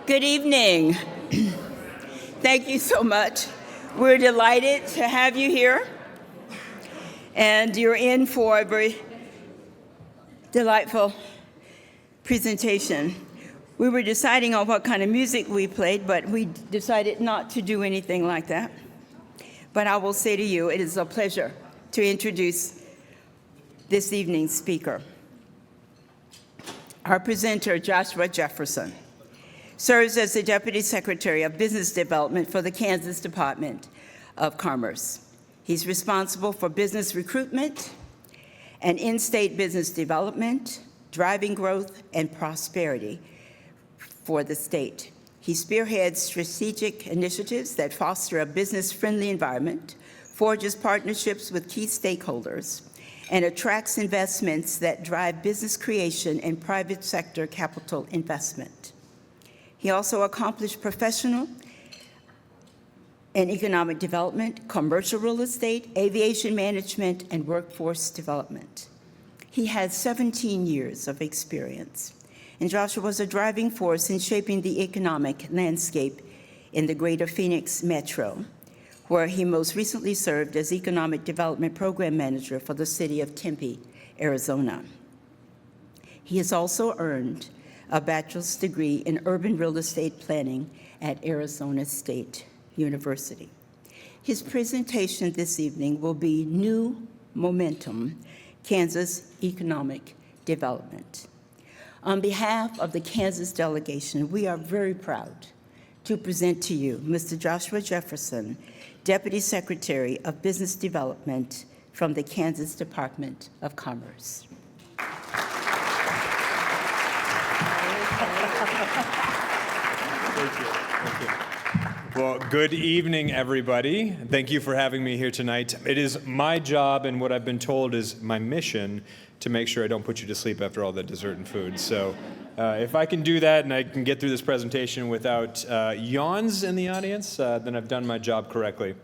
Good evening. Thank you so much. We're delighted to have you here. And you're in for a very delightful presentation. We were deciding on what kind of music we played, but we decided not to do anything like that. But I will say to you, it is a pleasure to introduce this evening's speaker. Our presenter, Joshua Jefferson, serves as the Deputy Secretary of Business Development for the Kansas Department of Commerce. He's responsible for business recruitment and in-state business development, driving growth and prosperity for the state. He spearheads strategic initiatives that foster a business-friendly environment, forges partnerships with key stakeholders, and attracts investments that drive business creation and private sector capital investment. He also accomplished professional and economic development, commercial real estate, aviation management, and workforce development. He has 17 years of experience, and Joshua was a driving force in shaping the economic landscape in the greater Phoenix metro, where he most recently served as Economic Development Program Manager for the city of Tempe, Arizona. He has also earned a bachelor's degree in urban real estate planning at Arizona State University. His presentation this evening will be New Momentum, Kansas Economic Development. On behalf of the Kansas delegation, we are very proud to present to you Mr. Joshua Jefferson, Deputy Secretary of Business Development from the Kansas Department of Commerce. Thank you. Well, good evening, everybody. Thank you for having me here tonight. It is my job, and what I've been told is my mission, to make sure I don't put you to sleep after all the dessert and food. So if I can do that and I can get through this presentation without yawns in the audience, then I've done my job correctly.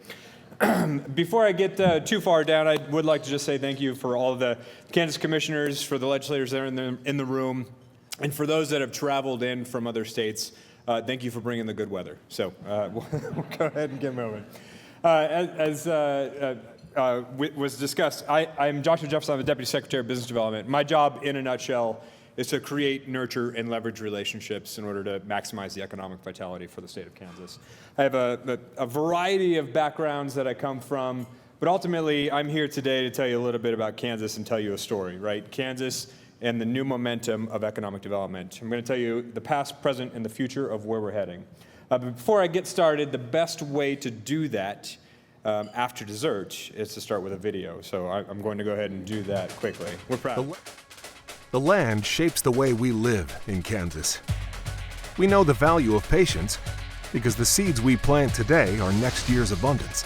Before I get too far down, I would like to just say thank you for all of the Kansas commissioners, for the legislators that are in the room, and for those that have traveled in from other states. Thank you for bringing the good weather. So we'll go ahead and get moving. As was discussed, I'm Joshua Jefferson. I'm the Deputy Secretary of Business Development. My job, in a nutshell, is to create, nurture, and leverage relationships in order to maximize the economic vitality for the state of Kansas. I have a variety of backgrounds that I come from, but ultimately, I'm here today to tell you a little bit about Kansas and tell you a story, right? Kansas and the new momentum of economic development. I'm going to tell you the past, present, and the future of where we're heading. But before I get started, the best way to do that after dessert is to start with a video. So I'm going to go ahead and do that quickly. We're proud. The land shapes the way we live in Kansas. We know the value of patience because the seeds we plant today are next year's abundance.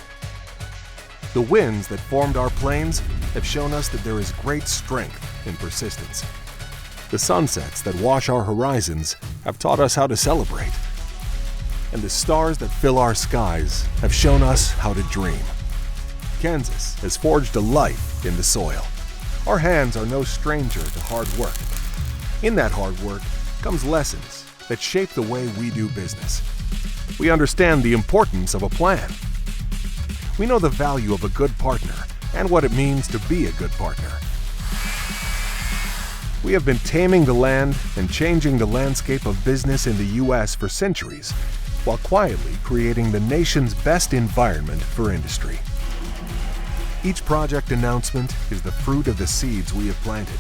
The winds that formed our plains have shown us that there is great strength in persistence. The sunsets that wash our horizons have taught us how to celebrate. And the stars that fill our skies have shown us how to dream. Kansas has forged a life in the soil. Our hands are no stranger to hard work. In that hard work comes lessons that shape the way we do business. We understand the importance of a plan. We know the value of a good partner and what it means to be a good partner. We have been taming the land and changing the landscape of business in the U.S. for centuries, while quietly creating the nation's best environment for industry. Each project announcement is the fruit of the seeds we have planted.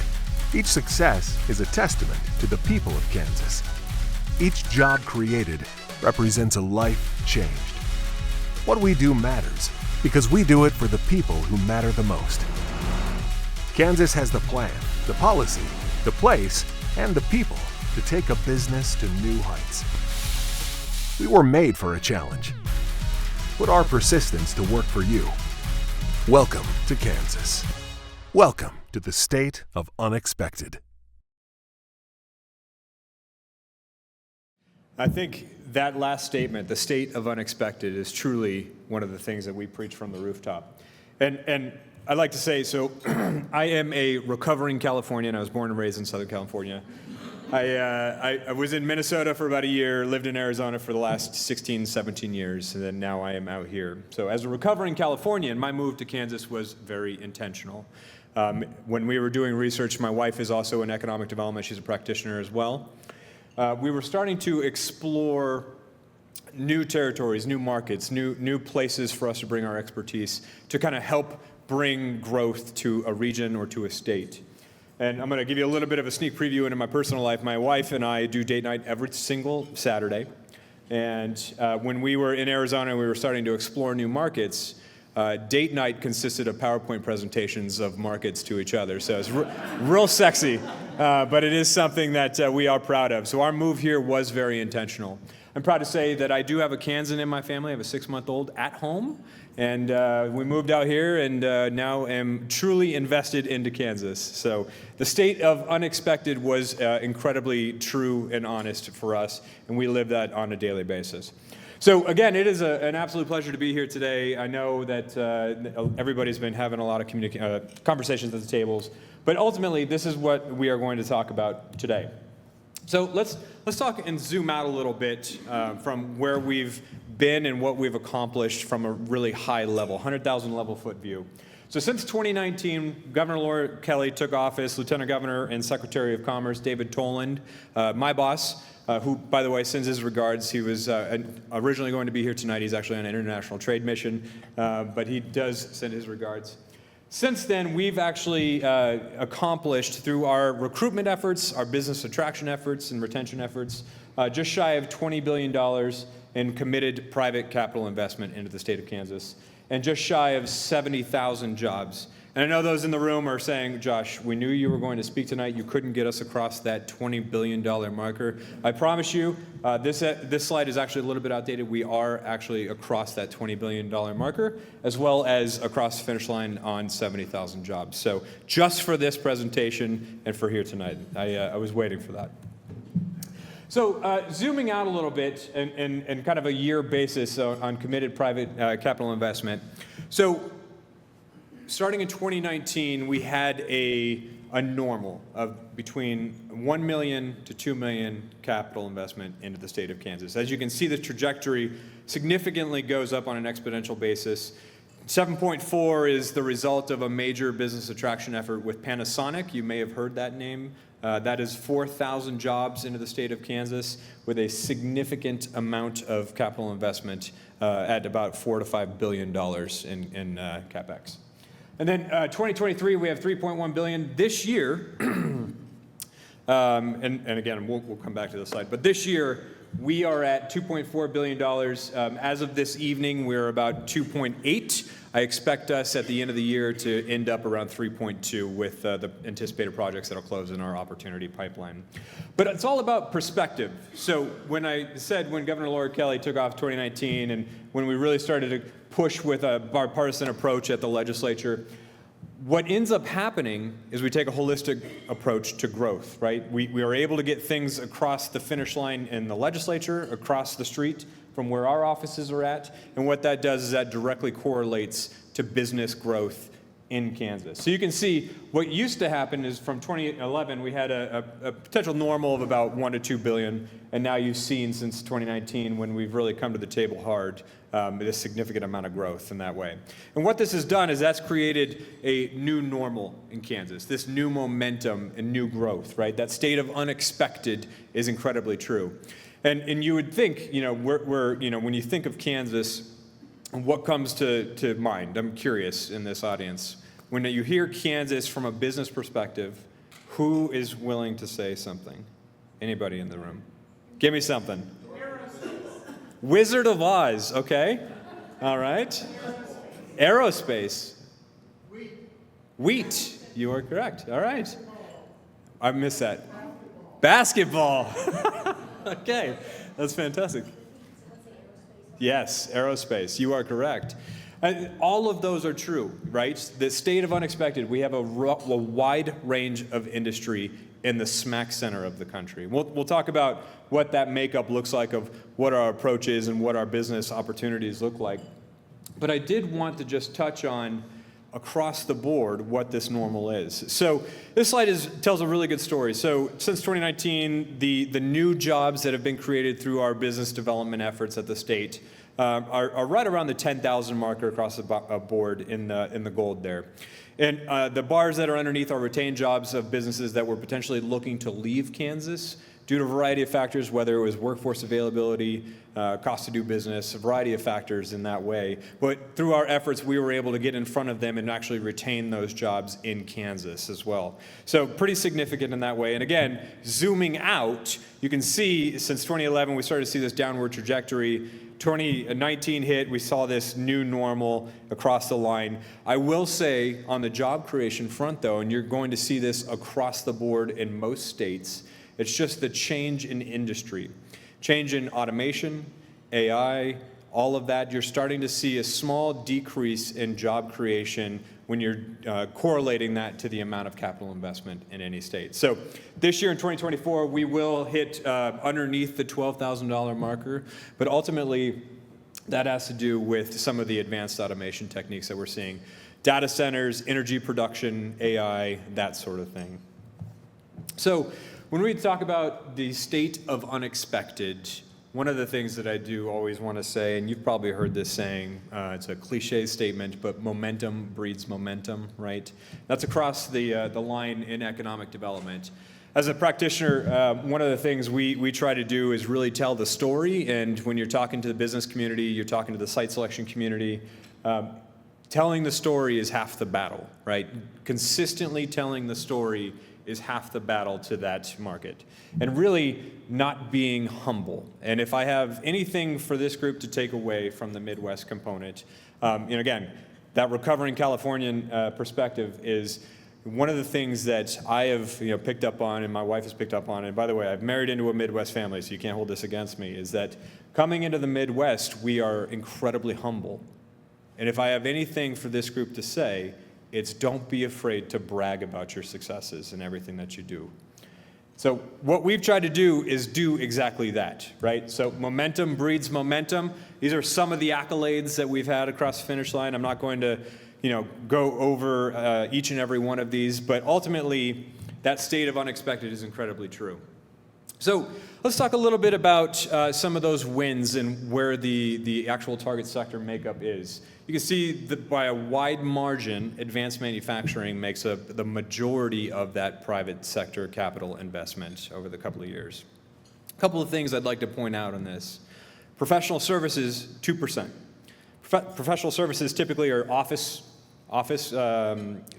Each success is a testament to the people of Kansas. Each job created represents a life changed. What we do matters because we do it for the people who matter the most. Kansas has the plan, the policy, the place, and the people to take a business to new heights. We were made for a challenge. Put our persistence to work for you. Welcome to Kansas. Welcome to the state of unexpected. I think that last statement, the state of unexpected, is truly one of the things that we preach from the rooftop. And I'd like to say, so I am a recovering Californian. I was born and raised in Southern California. I was in Minnesota for about a year, lived in Arizona for the last 16, 17 years, and then now I am out here. So as a recovering Californian, my move to Kansas was very intentional. When we were doing research, my wife is also in economic development. She's a practitioner as well. We were starting to explore new territories, new markets, new places for us to bring our expertise to kind of help bring growth to a region or to a state. And I'm going to give you a little bit of a sneak preview into my personal life. My wife and I do date night every single Saturday. And when we were in Arizona and we were starting to explore new markets, date night consisted of PowerPoint presentations of markets to each other. So it's real sexy, but it is something that we are proud of. So our move here was very intentional. I'm proud to say that I do have a Kansan in my family. I have a 6-month-old at home. And we moved out here and now am truly invested into Kansas. So the state of unexpected was incredibly true and honest for us, and we live that on a daily basis. So again, it is an absolute pleasure to be here today. I know that everybody's been having a lot of conversations at the tables, but ultimately this is what we are going to talk about today. So let's talk and zoom out a little bit from where we've been and what we've accomplished from a really high level, 100,000 level foot view. So since 2019, Governor Laura Kelly took office, Lieutenant Governor and Secretary of Commerce David Toland, my boss, who, by the way, sends his regards. He was originally going to be here tonight. He's actually on an international trade mission, but he does send his regards. Since then, we've actually accomplished through our recruitment efforts, our business attraction efforts and retention efforts, just shy of $20 billion in committed private capital investment into the state of Kansas, and just shy of 70,000 jobs. And I know those in the room are saying, Josh, we knew you were going to speak tonight. You couldn't get us across that $20 billion marker. I promise you, this slide is actually a little bit outdated. We are actually across that $20 billion marker, as well as across the finish line on 70,000 jobs. So just for this presentation and for here tonight, I was waiting for that. So zooming out a little bit and kind of a year basis on committed private capital investment. So starting in 2019, we had a normal of between 1 million to 2 million capital investment into the state of Kansas. As you can see, the trajectory significantly goes up on an exponential basis. 7.4 is the result of a major business attraction effort with Panasonic. You may have heard that name. That is 4,000 jobs into the state of Kansas with a significant amount of capital investment at about $4 to $5 billion in CapEx. And then 2023, we have $3.1 billion. This year, and again, we'll come back to this slide, but this year, we are at $2.4 billion. As of this evening, we're about 2.8. I expect us at the end of the year to end up around 3.2 with the anticipated projects that'll close in our opportunity pipeline. But it's all about perspective. So when Governor Laura Kelly took off 2019 and when we really started to push with a bipartisan approach at the legislature, what ends up happening is we take a holistic approach to growth, right? We are able to get things across the finish line in the legislature, across the street from where our offices are at, and what that does is that directly correlates to business growth in Kansas. So you can see what used to happen is from 2011, we had a potential normal of about 1 to 2 billion, and now you've seen since 2019 when we've really come to the table hard, a significant amount of growth in that way. And what this has done is that's created a new normal in Kansas, this new momentum and new growth, right? That state of unexpected is incredibly true. And you would think, when you think of Kansas, what comes to mind? I'm curious in this audience. When you hear Kansas from a business perspective, who is willing to say something? Anybody in the room? Give me something. Wizard of Oz, okay. All right. Aerospace. Wheat. You are correct. All right. I missed that. Basketball. Okay, that's fantastic. Yes, aerospace. You are correct. All of those are true, right? The state of unexpected, we have a wide range of industry in the smack center of the country. We'll talk about what that makeup looks like of what our approach is and what our business opportunities look like. But I did want to just touch on across the board what this normal is. So this slide tells a really good story. So since 2019, the new jobs that have been created through our business development efforts at the state are right around the 10,000 marker across the board in the gold there. And the bars that are underneath are retained jobs of businesses that were potentially looking to leave Kansas due to a variety of factors, whether it was workforce availability, cost to do business, a variety of factors in that way. But through our efforts, we were able to get in front of them and actually retain those jobs in Kansas as well. So pretty significant in that way. And again, zooming out, you can see since 2011, we started to see this downward trajectory. 2019 hit, we saw this new normal across the line. I will say on the job creation front though, and you're going to see this across the board in most states, it's just the change in industry. Change in automation, AI, all of that. You're starting to see a small decrease in job creation when you're correlating that to the amount of capital investment in any state. So this year in 2024, we will hit underneath the $12,000 marker, but ultimately that has to do with some of the advanced automation techniques that we're seeing. Data centers, energy production, AI, that sort of thing. So when we talk about the state of unexpected, one of the things that I do always want to say, and you've probably heard this saying, it's a cliche statement, but momentum breeds momentum, right? That's across the line in economic development. As a practitioner, one of the things we try to do is really tell the story, and when you're talking to the business community, you're talking to the site selection community, telling the story is half the battle, right? Consistently telling the story is half the battle to that market. And really not being humble. And if I have anything for this group to take away from the Midwest component, again, that recovering Californian perspective is one of the things that I have picked up on, and my wife has picked up on, and by the way, I've married into a Midwest family, so you can't hold this against me, is that coming into the Midwest, we are incredibly humble. And if I have anything for this group to say, it's don't be afraid to brag about your successes and everything that you do. So what we've tried to do is do exactly that, right? So momentum breeds momentum. These are some of the accolades that we've had across the finish line. I'm not going to, go over each and every one of these, but ultimately, that state of unexpected is incredibly true. So let's talk a little bit about some of those wins and where the actual target sector makeup is. You can see that by a wide margin, advanced manufacturing makes up the majority of that private sector capital investment over the couple of years. A couple of things I'd like to point out on this. Professional services, 2%. Professional services typically are office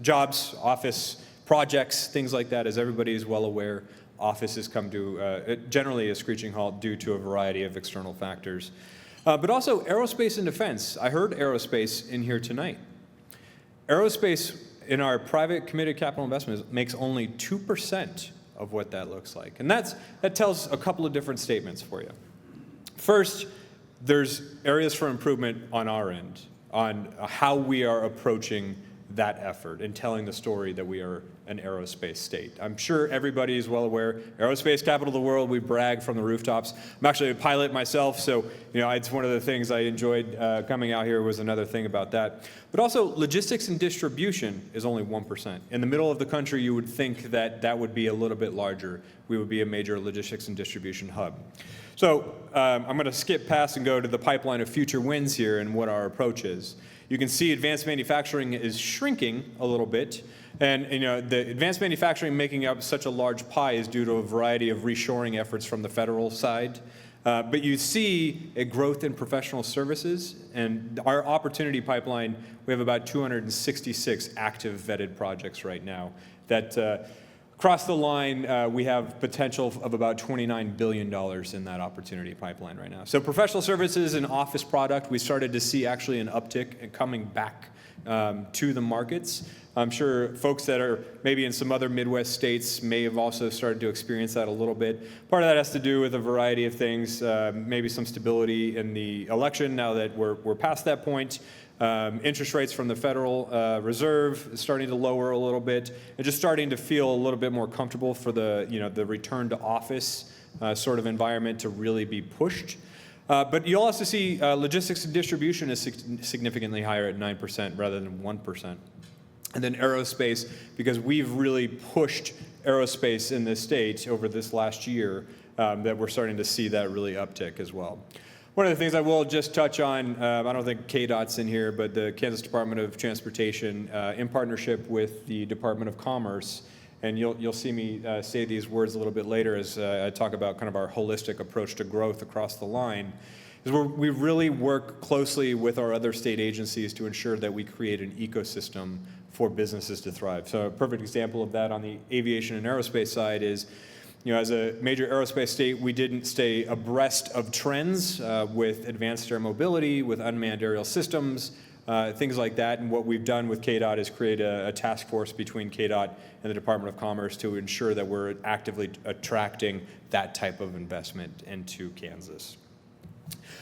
jobs, office projects, things like that. As everybody is well aware, offices come to generally a screeching halt due to a variety of external factors. But also aerospace and defense. I heard aerospace in here tonight. Aerospace in our private committed capital investments makes only 2% of what that looks like. And that tells a couple of different statements for you. First, there's areas for improvement on our end, on how we are approaching that effort and telling the story that we are an aerospace state. I'm sure everybody is well aware, aerospace capital of the world, we brag from the rooftops. I'm actually a pilot myself, so it's one of the things I enjoyed coming out here was another thing about that. But also logistics and distribution is only 1%. In the middle of the country, you would think that would be a little bit larger. We would be a major logistics and distribution hub. So I'm going to skip past and go to the pipeline of future wins here and what our approach is. You can see advanced manufacturing is shrinking a little bit. And the advanced manufacturing making up such a large pie is due to a variety of reshoring efforts from the federal side. But you see a growth in professional services. And our opportunity pipeline, we have about 266 active vetted projects right now that across the line, we have potential of about $29 billion in that opportunity pipeline right now. So professional services and office product, we started to see actually an uptick and coming back to the markets. I'm sure folks that are maybe in some other Midwest states may have also started to experience that a little bit. Part of that has to do with a variety of things, maybe some stability in the election now that we're past that point. Interest rates from the Federal Reserve starting to lower a little bit, and just starting to feel a little bit more comfortable for the return to office sort of environment to really be pushed. But you'll also see logistics and distribution is significantly higher at 9% rather than 1%. And then aerospace, because we've really pushed aerospace in this state over this last year, that we're starting to see that really uptick as well. One of the things I will just touch on, I don't think KDOT's in here, but the Kansas Department of Transportation, in partnership with the Department of Commerce, and you'll see me say these words a little bit later as I talk about kind of our holistic approach to growth across the line, is where we really work closely with our other state agencies to ensure that we create an ecosystem for businesses to thrive. So a perfect example of that on the aviation and aerospace side is, as a major aerospace state, we didn't stay abreast of trends with advanced air mobility, with unmanned aerial systems, things like that. And what we've done with KDOT is create a task force between KDOT and the Department of Commerce to ensure that we're actively attracting that type of investment into Kansas.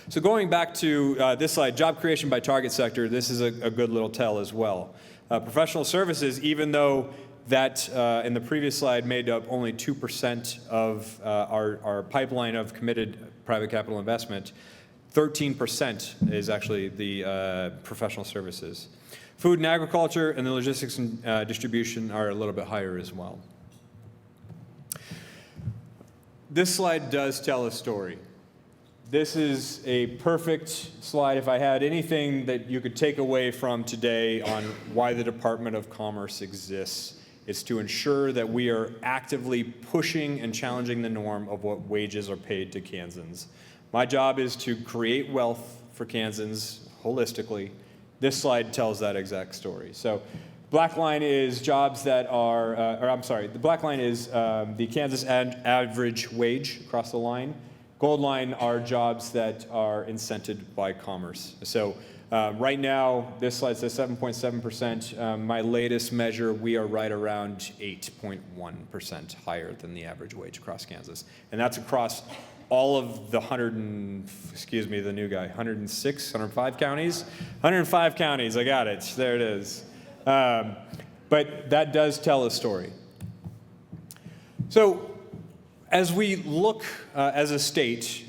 So going back to this slide, job creation by target sector, this is a good little tell as well. Professional services, even though that in the previous slide made up only 2% of our pipeline of committed private capital investment, 13% is actually the professional services. Food and agriculture and the logistics and distribution are a little bit higher as well. This slide does tell a story. This is a perfect slide. If I had anything that you could take away from today on why the Department of Commerce exists, it's to ensure that we are actively pushing and challenging the norm of what wages are paid to Kansans. My job is to create wealth for Kansans holistically. This slide tells that exact story. So black line is jobs that are, the black line is the Kansas average wage across the line. Gold line are jobs that are incented by commerce. So right now, this slide says 7.7%. My latest measure, we are right around 8.1% higher than the average wage across Kansas. And that's across all of the 105 counties? 105 counties, I got it. There it is. But that does tell a story. So as we look as a state,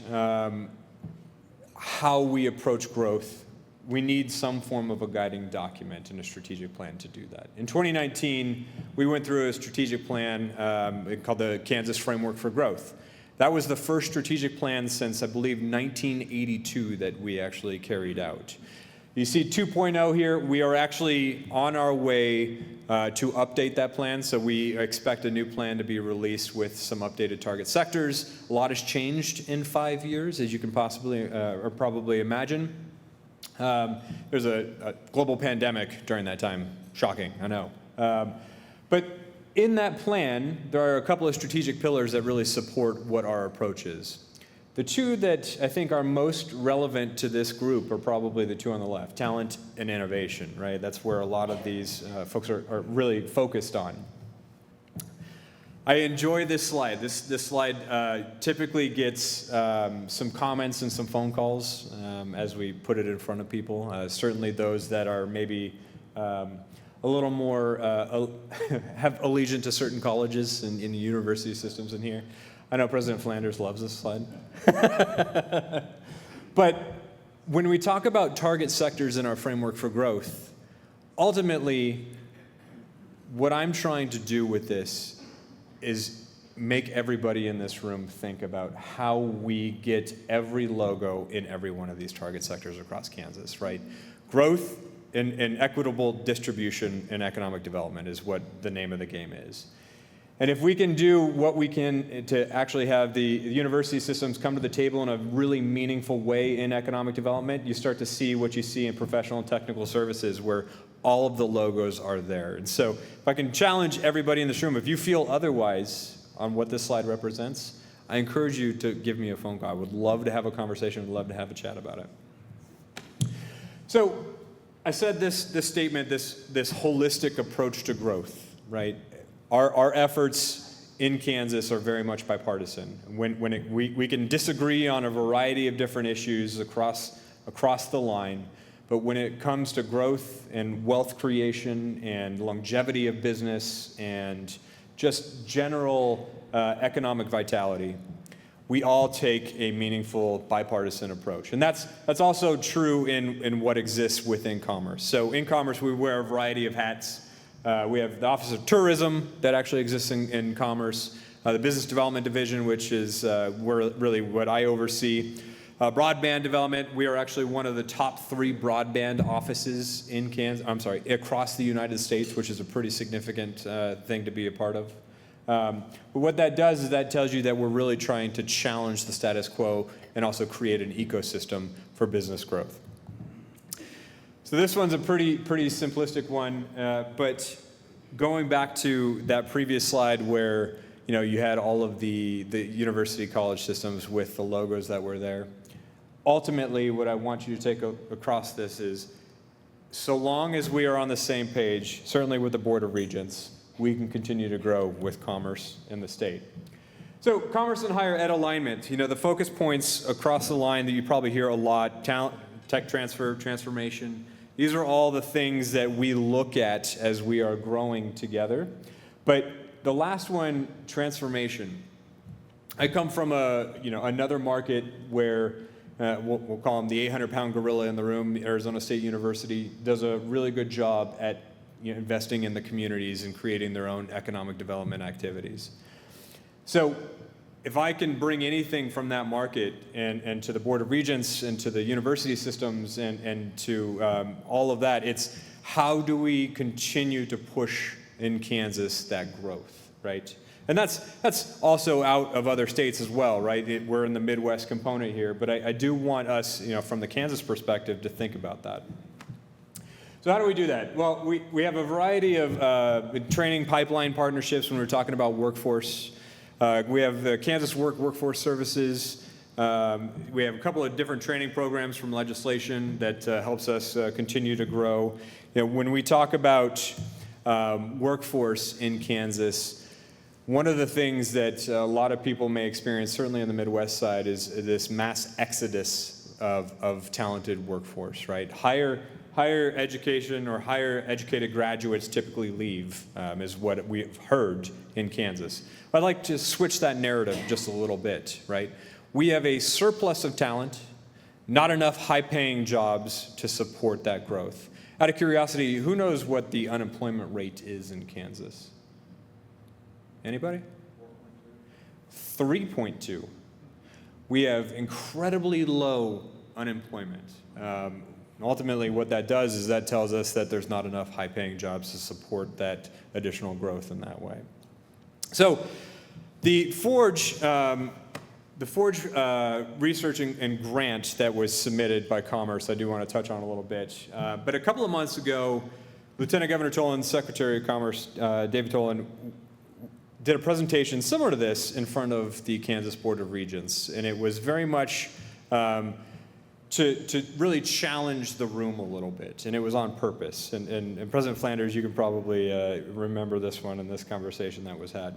how we approach growth, we need some form of a guiding document and a strategic plan to do that. In 2019, we went through a strategic plan called the Kansas Framework for Growth. That was the first strategic plan since, I believe, 1982 that we actually carried out. You see 2.0 here. We are actually on our way to update that plan, so we expect a new plan to be released with some updated target sectors. A lot has changed in 5 years, as you can possibly or probably imagine. There's a global pandemic during that time. Shocking, I know. But in that plan, there are a couple of strategic pillars that really support what our approach is. The two that I think are most relevant to this group are probably the two on the left, talent and innovation, right? That's where a lot of these folks are really focused on. I enjoy this slide. This slide typically gets some comments and some phone calls as we put it in front of people. Certainly those that are maybe a little more, have allegiance to certain colleges in the university systems in here. I know President Flanders loves this slide. But when we talk about target sectors in our framework for growth, ultimately, what I'm trying to do with this is make everybody in this room think about how we get every logo in every one of these target sectors across Kansas, right? Growth and equitable distribution and economic development is what the name of the game is. And if we can do what we can to actually have the university systems come to the table in a really meaningful way in economic development, you start to see what you see in professional and technical services where all of the logos are there. And so if I can challenge everybody in this room, if you feel otherwise on what this slide represents, I encourage you to give me a phone call. I would love to have a conversation, would love to have a chat about it. So I said this statement, this holistic approach to growth, right? Our efforts in Kansas are very much bipartisan. We can disagree on a variety of different issues across the line, but when it comes to growth and wealth creation and longevity of business and just general economic vitality, we all take a meaningful bipartisan approach. And that's also true in what exists within commerce. So in commerce, we wear a variety of hats. We have the Office of Tourism that actually exists in commerce, the Business Development Division, which is really what I oversee. Broadband development, we are actually one of the top 3 broadband offices in across the United States, which is a pretty significant thing to be a part of. But what that does is that tells you that we're really trying to challenge the status quo and also create an ecosystem for business growth. So this one's a pretty simplistic one, but going back to that previous slide where you had all of the university college systems with the logos that were there. Ultimately, what I want you to take across this is, so long as we are on the same page, certainly with the Board of Regents, we can continue to grow with commerce in the state. So commerce and higher ed alignment, the focus points across the line that you probably hear a lot, talent, tech transfer, transformation. These are all the things that we look at as we are growing together. But the last one, transformation. I come from another market where we'll call them the 800-pound gorilla in the room. Arizona State University does a really good job at investing in the communities and creating their own economic development activities. So if I can bring anything from that market and to the Board of Regents and to the university systems and to all of that, it's how do we continue to push in Kansas that growth, right? And that's also out of other states as well, right? We're in the Midwest component here, but I do want us, from the Kansas perspective, to think about that. So how do we do that? Well, we have a variety of training pipeline partnerships when we're talking about workforce. We have the Kansas Workforce Services. We have a couple of different training programs from legislation that helps us continue to grow. When we talk about workforce in Kansas, one of the things that a lot of people may experience, certainly on the Midwest side, is this mass exodus of talented workforce, right? Higher education or higher educated graduates typically leave, is what we've heard in Kansas. I'd like to switch that narrative just a little bit, right? We have a surplus of talent, not enough high-paying jobs to support that growth. Out of curiosity, who knows what the unemployment rate is in Kansas? Anybody? 3.2. We have incredibly low unemployment. Ultimately, what that does is that tells us that there's not enough high-paying jobs to support that additional growth in that way. So the Forge research and grant that was submitted by Commerce, I do want to touch on a little bit. But a couple of months ago, Lieutenant Governor Tolan, Secretary of Commerce David Tolan, did a presentation similar to this in front of the Kansas Board of Regents, and it was very much to really challenge the room a little bit, and it was on purpose. And President Flanders, you can probably remember this one in this conversation that was had.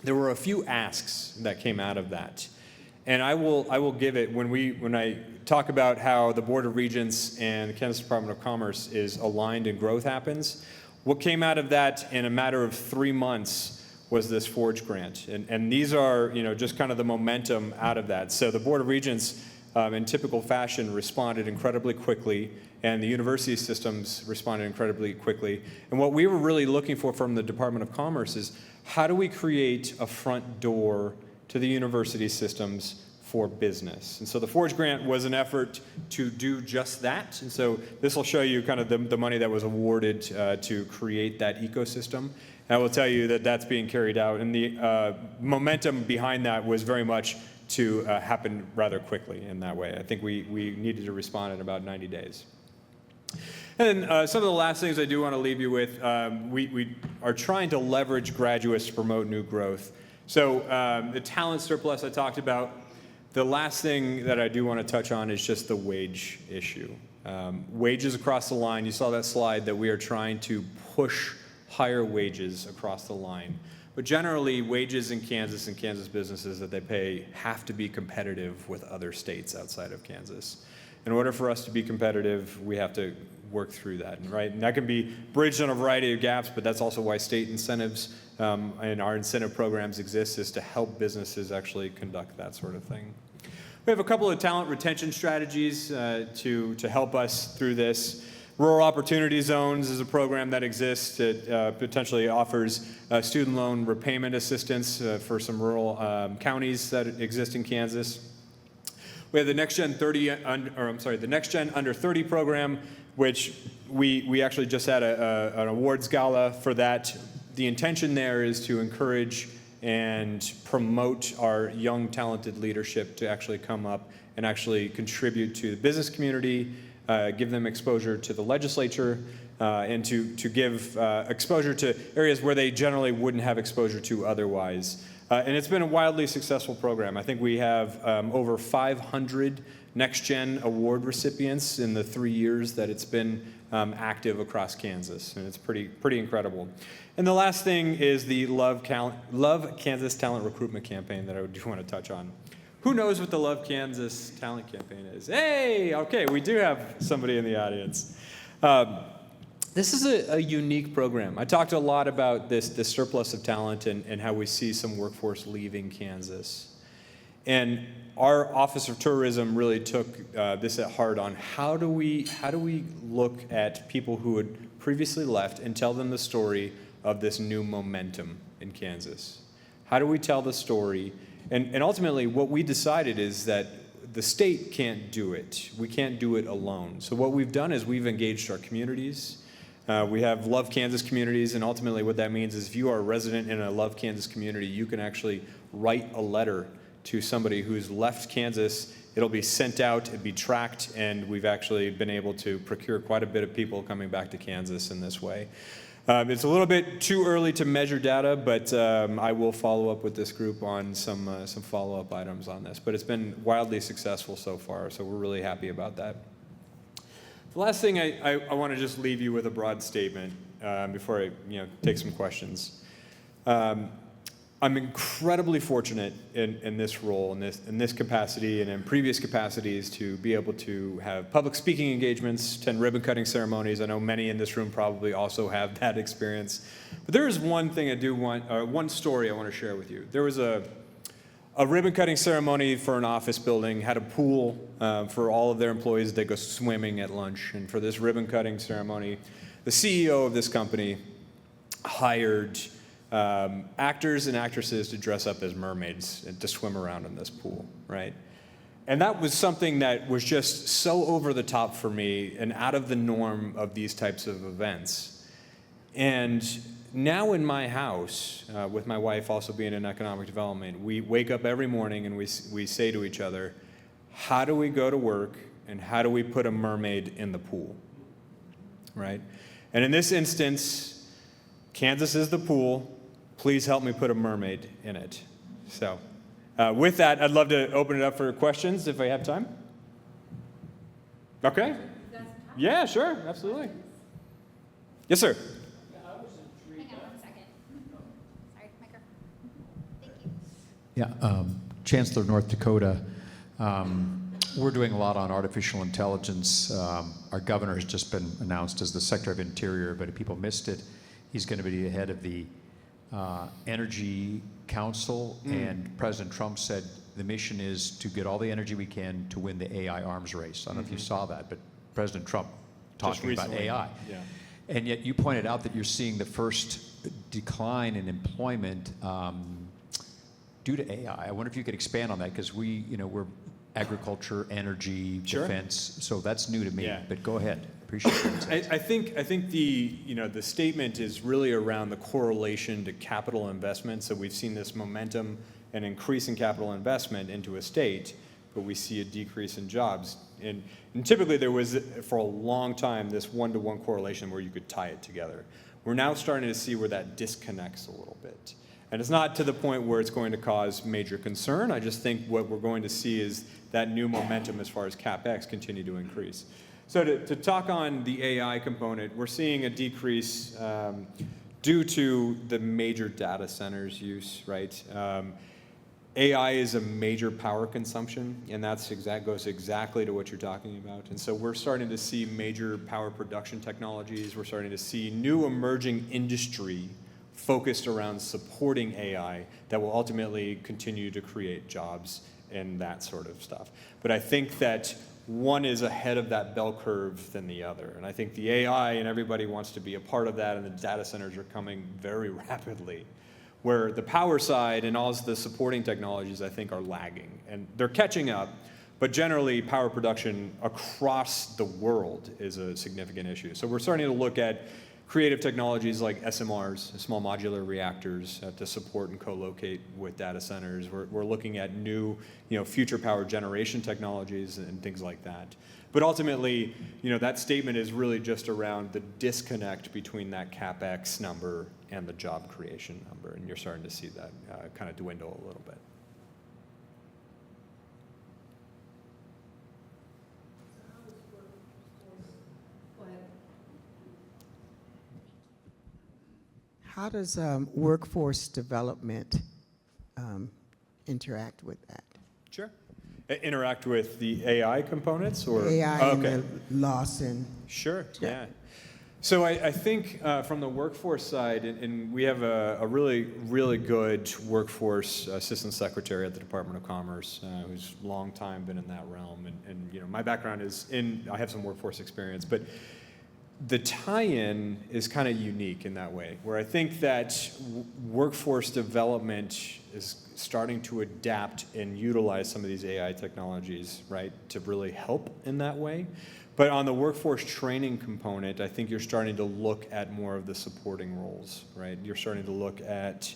There were a few asks that came out of that, and I will give it when I talk about how the Board of Regents and the Kansas Department of Commerce is aligned and growth happens. What came out of that in a matter of 3 months was this Forge grant, and these are just kind of the momentum out of that. So the Board of Regents, in typical fashion, responded incredibly quickly, and the university systems responded incredibly quickly. And what we were really looking for from the Department of Commerce is how do we create a front door to the university systems for business? And so the Forge grant was an effort to do just that. And so this will show you kind of the money that was awarded to create that ecosystem. And I will tell you that that's being carried out, and the momentum behind that was very much to happen rather quickly in that way. I think we needed to respond in about 90 days. And then some of the last things I do want to leave you with, we are trying to leverage graduates to promote new growth. So the talent surplus I talked about. The last thing that I do want to touch on is just the wage issue. Wages across the line, you saw that slide that we are trying to push higher wages across the line. But generally, wages in Kansas and Kansas businesses that they pay have to be competitive with other states outside of Kansas. In order for us to be competitive, we have to work through that, right? And that can be bridged on a variety of gaps, but that's also why state incentives and our incentive programs exist, is to help businesses actually conduct that sort of thing. We have a couple of talent retention strategies to help us through this. Rural Opportunity Zones is a program that exists. It potentially offers student loan repayment assistance for some rural counties that exist in Kansas. We have the Next Gen the Next Gen Under 30 program, which we actually just had an awards gala for that. The intention there is to encourage and promote our young, talented leadership to actually come up and actually contribute to the business community, give them exposure to the legislature, and to give exposure to areas where they generally wouldn't have exposure to otherwise. And it's been a wildly successful program. I think we have over 500 Next Gen Award recipients in the 3 years that it's been active across Kansas, and it's pretty incredible. And the last thing is the Love Kansas Talent Recruitment Campaign that I do want to touch on. Who knows what the Love Kansas Talent Campaign is? Hey, okay, we do have somebody in the audience. This is a unique program. I talked a lot about this surplus of talent and how we see some workforce leaving Kansas. And our Office of Tourism really took this at heart on how do we look at people who had previously left and tell them the story of this new momentum in Kansas. How do we tell the story? And ultimately, what we decided is that the state can't do it. We can't do it alone. So what we've done is we've engaged our communities. We have Love Kansas communities, and ultimately what that means is if you are a resident in a Love Kansas community, you can actually write a letter to somebody who's left Kansas. It'll be sent out, it'll be tracked, and we've actually been able to procure quite a bit of people coming back to Kansas in this way. It's a little bit too early to measure data, but I will follow up with this group on some follow-up items on this. But it's been wildly successful so far, so we're really happy about that. The last thing I want to just leave you with a broad statement before I take some questions. I'm incredibly fortunate in this role, in this capacity, and in previous capacities to be able to have public speaking engagements, attend ribbon-cutting ceremonies. I know many in this room probably also have that experience. But there is one thing one story I want to share with you. There was a ribbon-cutting ceremony for an office building, had a pool for all of their employees that go swimming at lunch. And for this ribbon-cutting ceremony, the CEO of this company hired actors and actresses to dress up as mermaids and to swim around in this pool, right? And that was something that was just so over the top for me and out of the norm of these types of events. And now in my house, with my wife also being in economic development, we wake up every morning and we say to each other, how do we go to work and how do we put a mermaid in the pool, right? And in this instance, Kansas is the pool. Please help me put a mermaid in it. So with that, I'd love to open it up for questions if I have time. Okay. Yeah, sure, absolutely. Yes, sir. Hang on 1 second. Sorry, microphone. Thank you. Yeah, Chancellor, North Dakota. We're doing a lot on artificial intelligence. Our governor has just been announced as the Secretary of Interior, but if people missed it, he's going to be the head of the Energy Council, and President Trump said the mission is to get all the energy we can to win the AI arms race. I don't know if you saw that, but President Trump talking about AI. Yeah. And yet you pointed out that you're seeing the first decline in employment due to AI. I wonder if you could expand on that, because we're agriculture, energy, Sure. defense, so that's new to me. Yeah. But go ahead. Appreciate it. I think the statement is really around the correlation to capital investment. So we've seen this momentum and increase in capital investment into a state, but we see a decrease in jobs. And typically there was, for a long time, this one-to-one correlation where you could tie it together. We're now starting to see where that disconnects a little bit. And it's not to the point where it's going to cause major concern. I just think what we're going to see is that new momentum as far as CapEx continue to increase. So to talk on the AI component, we're seeing a decrease due to the major data centers use, right? AI is a major power consumption, and goes exactly to what you're talking about. And so we're starting to see major power production technologies. We're starting to see new emerging industry focused around supporting AI that will ultimately continue to create jobs and that sort of stuff. But I think that one is ahead of that bell curve than the other. And I think the AI and everybody wants to be a part of that, and the data centers are coming very rapidly, where the power side and all the supporting technologies, I think, are lagging. And they're catching up, but generally power production across the world is a significant issue. So we're starting to look at creative technologies like SMRs, small modular reactors, to support and co-locate with data centers. We're looking at new, future power generation technologies and things like that. But ultimately, that statement is really just around the disconnect between that CapEx number and the job creation number, and you're starting to see that kind of dwindle a little bit. How does workforce development interact with that? Sure. Interact with the AI components, or AI oh, and okay. the loss in. Sure. Yeah. So I think from the workforce side, and we have a really, really good workforce assistant secretary at the Department of Commerce who's long time been in that realm. And my background is I have some workforce experience, but the tie-in is kind of unique in that way, where I think that workforce development is starting to adapt and utilize some of these AI technologies, right, to really help in that way. But on the workforce training component, I think you're starting to look at more of the supporting roles, right? You're starting to look at,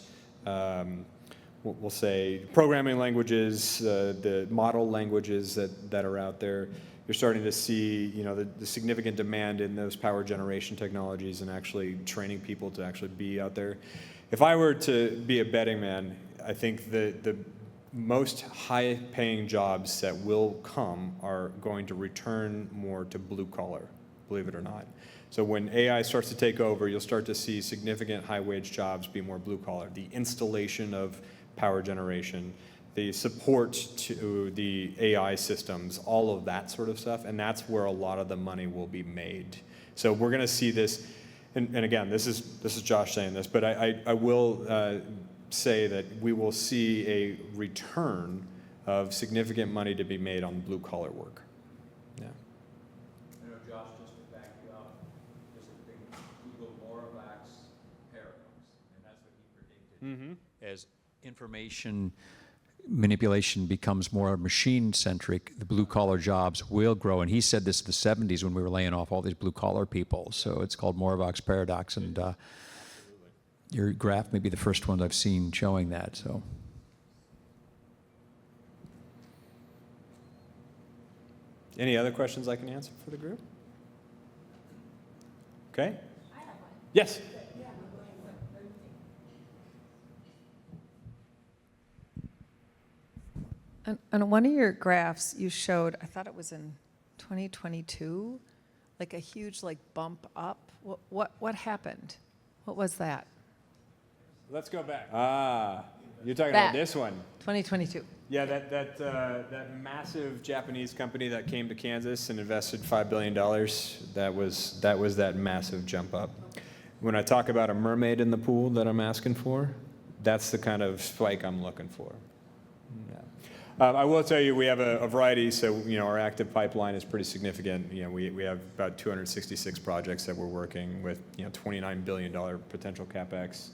we'll say, programming languages, the model languages that are out there. You're starting to see, the significant demand in those power generation technologies and actually training people to actually be out there. If I were to be a betting man, I think the most high-paying jobs that will come are going to return more to blue collar, believe it or not. So when AI starts to take over, you'll start to see significant high-wage jobs be more blue collar. The installation of power generation, the support to the AI systems, all of that sort of stuff, and that's where a lot of the money will be made. So we're going to see this, and again, this is Josh saying this, but I will say that we will see a return of significant money to be made on blue collar work. Yeah. I know, Josh, just to back you up, there's a big Google Moravac's paradox, and that's what he predicted. As information manipulation becomes more machine-centric, the blue-collar jobs will grow. And he said this in the 70s when we were laying off all these blue-collar people. So it's called Moravac's paradox, and your graph may be the first one I've seen showing that. So. Any other questions I can answer for the group? Okay. I have one. Yes. On one of your graphs, you showed, I thought it was in 2022, like a huge bump up. What happened? What was that? Let's go back. You're talking about this one. 2022. Yeah, that massive Japanese company that came to Kansas and invested $5 billion. That was that massive jump up. When I talk about a mermaid in the pool that I'm asking for, that's the kind of spike I'm looking for. I will tell you, we have a variety, so our active pipeline is pretty significant. We have about 266 projects that we're working with, $29 billion potential CapEx.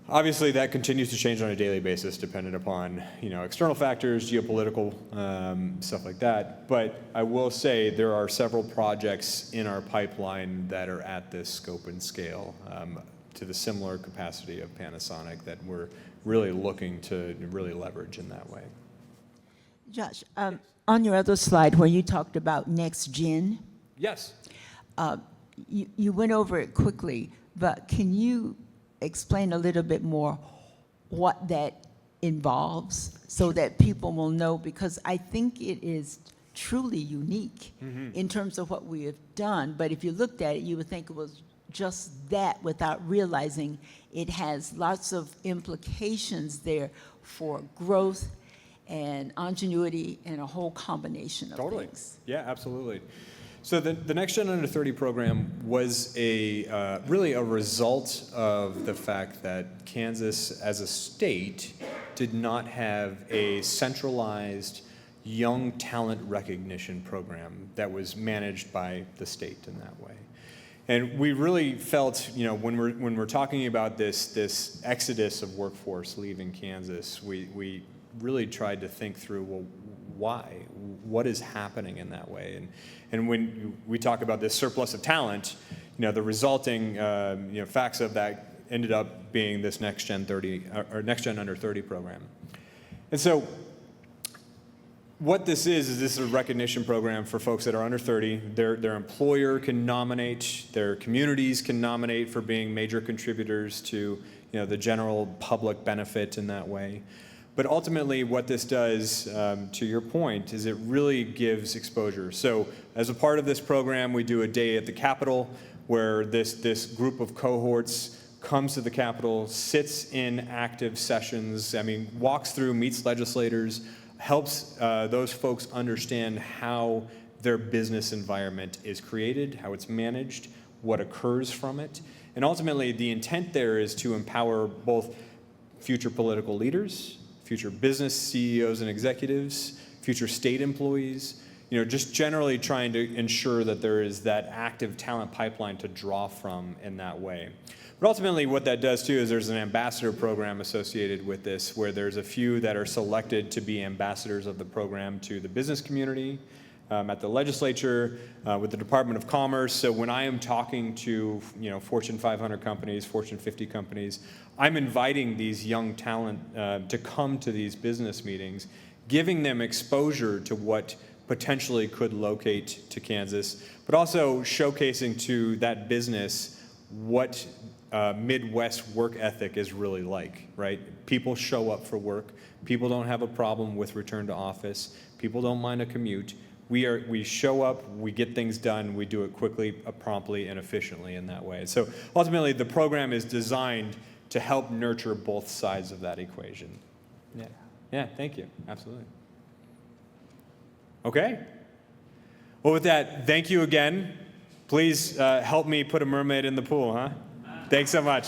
Obviously, that continues to change on a daily basis, dependent upon external factors, geopolitical stuff like that. But I will say there are several projects in our pipeline that are at this scope and scale, to the similar capacity of Panasonic, that we're really looking to really leverage in that way. Josh, on your other slide where you talked about next gen, Yes. you went over it quickly, but can you explain a little bit more what that involves so that people will know? Because I think it is truly unique in terms of what we have done, but if you looked at it, you would think it was just that without realizing it has lots of implications there for growth and ingenuity and a whole combination of Totally. things. Yeah, absolutely. So the Next Gen Under 30 program was really a result of the fact that Kansas as a state did not have a centralized young talent recognition program that was managed by the state in that way. And we really felt, when we're talking about this exodus of workforce leaving Kansas, we really tried to think through, well, why? What is happening in that way? And when we talk about this surplus of talent, the resulting facts of that ended up being this Next Gen 30 or Next Gen Under 30 program. And so what this is this is a recognition program for folks that are under 30. Their employer can nominate, their communities can nominate for being major contributors to the general public benefit in that way. But ultimately what this does, to your point, is it really gives exposure. So as a part of this program, we do a day at the Capitol where this group of cohorts comes to the Capitol, sits in active sessions, walks through, meets legislators, helps those folks understand how their business environment is created, how it's managed, what occurs from it. And ultimately, the intent there is to empower both future political leaders, future business CEOs and executives, future state employees, just generally trying to ensure that there is that active talent pipeline to draw from in that way. But ultimately what that does too is there's an ambassador program associated with this where there's a few that are selected to be ambassadors of the program to the business community, at the legislature, with the Department of Commerce. So when I am talking to Fortune 500 companies, Fortune 50 companies, I'm inviting these young talent to come to these business meetings, giving them exposure to what potentially could locate to Kansas, but also showcasing to that business what Midwest work ethic is really like, right? People show up for work. People don't have a problem with return to office. People don't mind a commute. We show up, we get things done, we do it quickly, promptly, and efficiently in that way. So ultimately, the program is designed to help nurture both sides of that equation. Yeah, thank you, absolutely. Okay. Well, with that, thank you again. Please help me put a mermaid in the pool, huh? Thanks so much.